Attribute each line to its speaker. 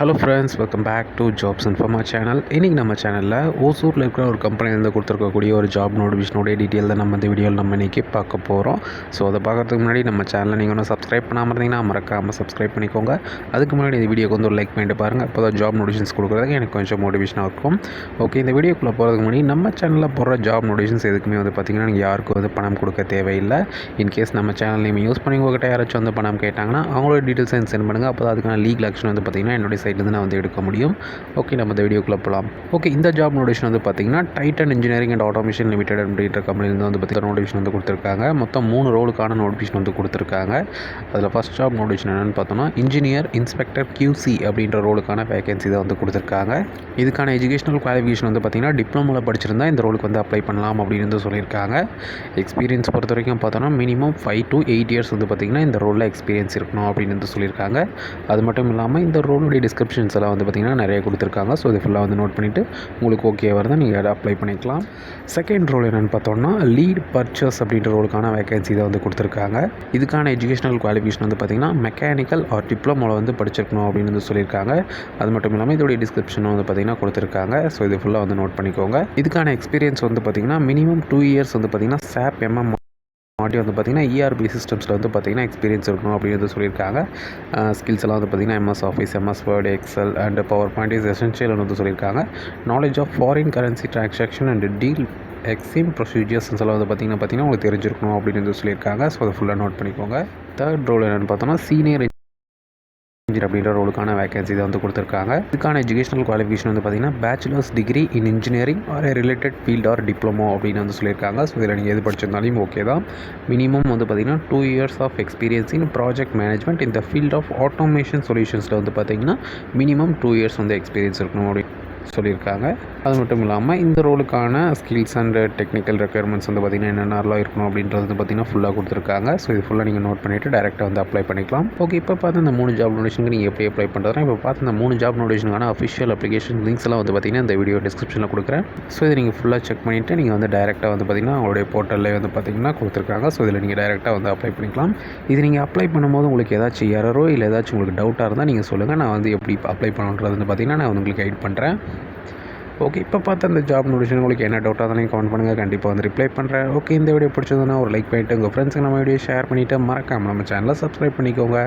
Speaker 1: Hello friends, welcome back to jobs informa channel. இன்றைக்கி நம்ம சேனலில் ஓசூரில் இருக்கிற ஒரு கம்பெனிலேருந்து கொடுத்துருக்கக்கூடிய ஒரு ஜாப் நோட்டிஃபிகேஷனுடைய டீட்டெயில் தான் நம்ம இந்த வீடியோவில் நம்ம இன்றைக்கி பார்க்க போகிறோம். ஸோ அதை பார்க்குறதுக்கு முன்னாடி நம்ம சேனலை நீங்கள் ஒன்றும் சப்ஸ்கிரைப் பண்ணாமல் இருந்தீங்கன்னா மறக்காமல் சப்ஸ்கிரைப் பண்ணிக்கோங்க. அதுக்கு முன்னாடி இந்த வீடியோக்கு வந்து ஒரு லைக் பண்ணிட்டு பாருங்கள். அப்போ தான் ஜாப் நோட்டிஃபிகேஷன்ஸ் கொடுக்குறதுக்கு எனக்கு கொஞ்சம் மோட்டிவேஷனாக இருக்கும். ஓகே, இந்த வீடியோக்குள்ளே போகிறதுக்கு முன்னாடி நம்ம சேனலில் போடுற ஜாப் நோட்டிஃபிகேஷன்ஸ் எதுக்குமே வந்து பார்த்திங்கன்னா நீங்கள் யாருக்கும் வந்து பணம் கொடுக்க தேவையில்லை. இன்கேஸ் நம்ம சேனல் நீங்கள் யூஸ் பண்ணி உங்கள்கிட்ட யாராச்சும் வந்து பணம் கேட்டாங்கன்னா அவங்களோட டீட்டெயில்ஸ் சென்ட் பண்ணுங்கள். அப்போ தான் அதுக்கான லீகல் ஆக்ஷன் வந்து பார்த்திங்கன்னா என்னுடைய சைட்லேருந்து நான் வந்து எடுக்க முடியும். ஓகே, நம்ம இந்த வீடியோக்குள்ளே போகலாம். ஓகே, இந்த ஜாப் நோட்டிஃபிகேஷன் வந்து பார்த்திங்கன்னா Titan engineering and automation limited அப்படின்ற கம்பெனிலேருந்து வந்து பார்த்திங்கன்னா நோட்டிஃபிகேஷன் வந்து கொடுத்துருக்காங்க. மொத்தம் 3 ரோலுக்கான நோட்டிஃபிகேஷன் வந்து கொடுத்துருக்காங்க. அதில் ஃபஸ்ட் ஜாப் நோட்டிஃபிகேஷன் என்னென்னு பார்த்தோம்னா இன்ஜினியர் இன்ஸ்பெக்டர் QC அப்படின்ற ரோலுக்கான வேகன்சி தான் வந்து கொடுத்துருக்காங்க. இதுக்கான எஜுகேஷனல் குவாலிஃபிகேஷன் வந்து பார்த்திங்கன்னா டிப்ளமோவில் படிச்சிருந்தா இந்த ரோலுக்கு வந்து அப்ளை பண்ணலாம் அப்படின்னு வந்து சொல்லியிருக்காங்க. எக்ஸ்பீரியன்ஸ் பொறுத்த வரைக்கும் பார்த்தோன்னா மினிமம் 5 to 8 இயர்ஸ் வந்து பார்த்திங்கன்னா இந்த ரோலில் எக்ஸ்பீரியன்ஸ் இருக்கணும் அப்படின்னு வந்து சொல்லியிருக்காங்க. அது மட்டும் இல்லாமல் இந்த ரோலுடைய டிஸ்கிரிப்ஷன்ஸ் எல்லாம் வந்து பார்த்திங்கன்னா நிறைய கொடுத்துருக்காங்க. ஸோ இது ஃபுல்லாக வந்து நோட் பண்ணிவிட்டு உங்களுக்கு ஓகேவாக இருந்தால் நீங்கள் அதை அப்ளை பண்ணிக்கலாம். செகண்ட் ரோல் என்னென்னு பார்த்தோம்னா லீட் பர்ச்சேஸ் அப்படின்ற ரோலுக்கான வேகன்சி தான் வந்து கொடுத்துருக்காங்க. இதுக்கான எஜுகேஷனல் குவாலிஃபிகேஷன் வந்து பார்த்திங்கன்னா மெக்கானிக்கல் ஆர் டிப்ளமோவில் வந்து படிச்சிருக்கணும் அப்படின்னு வந்து சொல்லியிருக்காங்க. அது மட்டும் இல்லாமல் இதோடைய டிஸ்கிரிப்ஷன் வந்து பார்த்திங்கன்னா கொடுத்துருக்காங்க. ஸோ இது ஃபுல்லாக வந்து நோட் பண்ணிக்கோங்க. இதுக்கான எக்ஸ்பீரியன்ஸ் வந்து பார்த்திங்கன்னா மினிமம் 2 இயர்ஸ் வந்து பார்த்திங்கன்னா SAP மாட்டி வந்து பார்த்திங்கன்னா ERP சிஸ்டம்ஸில் வந்து பார்த்திங்கன்னா எக்ஸ்பீரியன்ஸ் இருக்கணும் அப்படின்னு சொல்லியிருக்காங்க. ஸ்கில்ஸ் எல்லாம் வந்து பார்த்திங்கன்னா MS Office, MS Word, Excel and PowerPoint is essential வந்து சொல்லியிருக்காங்க. Knowledge of foreign currency transaction and deal EXIM procedures எல்லாம் வந்து பார்த்திங்கன்னா உங்களுக்கு தெரிஞ்சிருக்கணும் அப்படின்னு சொல்லியிருக்காங்க. ஸோ அதை ஃபுல்லாக நோட் பண்ணிக்கோங்க. தேர்ட் ரோல் என்னென்னு பார்த்தோன்னா சீனியர் அப்படின்ற ரோலுக்கான வேகன்சி தான் வந்து கொடுத்துருக்காங்க. இதுக்கான எஜுகேஷனல் குவாலிஃபிகேஷன் வந்து பார்த்திங்கன்னா bachelors degree in engineering or related field R diploma அப்படின்னு வந்து சொல்லியிருக்காங்க. ஸோ இதில் நீங்கள் எது படிச்சிருந்தாலும் ஓகே தான். மினிமம் வந்து பார்த்திங்கன்னா 2 years of experience in project management இந்த ஃபீல்ட் ஆஃப் ஆட்டோமேஷன் சொல்யூஷன்ஸில் வந்து பார்த்திங்கன்னா மினிமம் 2 இயர்ஸ் வந்து எக்ஸ்பீரியன்ஸ் இருக்கணும் அப்படின்னு சொல்லியிருக்காங்க. அது மட்டும் இல்லாமல் இந்த ரோலுக்கான ஸ்கில்ஸ் அண்ட் டெக்னிக்கல் ரெக்யர்மெண்ட்ஸ் வந்து பார்த்திங்கன்னா என்னென்னலாம் இருக்கணும் அப்படின்றது வந்து பார்த்திங்கன்னா ஃபுல்லாக கொடுத்துருக்காங்க. ஸோ இது ஃபுல்லாக நீங்கள் நோட் பண்ணிவிட்டு டேரெக்டாக வந்து அப்ளை பண்ணிக்கலாம். ஓகே, இப்போ பார்த்து இந்த 3 ஜாப் நோட்டிஃபிகேஷனுக்கு நீங்கள் எப்படி அப்ளை பண்ணுறதுனா இப்போ பார்த்து இந்த 3 ஜாப் நோட்டிஃபிகேஷனுக்கான அஃபிஷியல் அப்ளிகேஷன் லிங்க்ஸ் எல்லாம் வந்து பார்த்திங்கன்னா இந்த வீடியோ டிஸ்கிரிப்ஷனில் கொடுக்குறேன். ஸோ இதை நீங்கள் ஃபுல்லாக செக் பண்ணிவிட்டு நீங்கள் வந்து டேரெக்டாக வந்து பார்த்திங்கன்னா அவங்களுடைய போர்ட்டலில் வந்து பார்த்திங்கன்னா கொடுத்துருக்காங்க. ஸோ இதில் நீங்கள் டேரெக்டாக வந்து அப்ளை பண்ணிக்கலாம். இது நீங்கள் அப்ளை பண்ணும்போது உங்களுக்கு ஏதாச்சும் எரரோ இல்லை ஏதாச்சும் உங்களுக்கு டவுட்டாக இருந்தால் நீங்கள் சொல்லுங்கள். நான் வந்து எப்படி அப்ளை பண்ணுறது வந்து பார்த்திங்கன்னா நான் உங்களுக்கு கைட் பண்ணுறேன். ஓகே, இப்போ பார்த்து அந்த ஜாப் நோட்டிஃபிகேஷன் உங்களுக்கு என்ன டவுட்டாக இருந்தாலும் கமெண்ட் பண்ணுங்கள். கண்டிப்பாக வந்து ரிப்ளை பண்ணுறேன். ஓகே, இந்த வீடியோ பிடிச்சதுன்னா ஒரு லைக் பண்ணிவிட்டு உங்கள் ஃப்ரெண்ட்ஸுக்கு நம்ம வீடியோ ஷேர் பண்ணிவிட்டு மறக்காமல் நம்ம சேனலை சப்ஸ்கிரைப் பண்ணிக்கோங்க.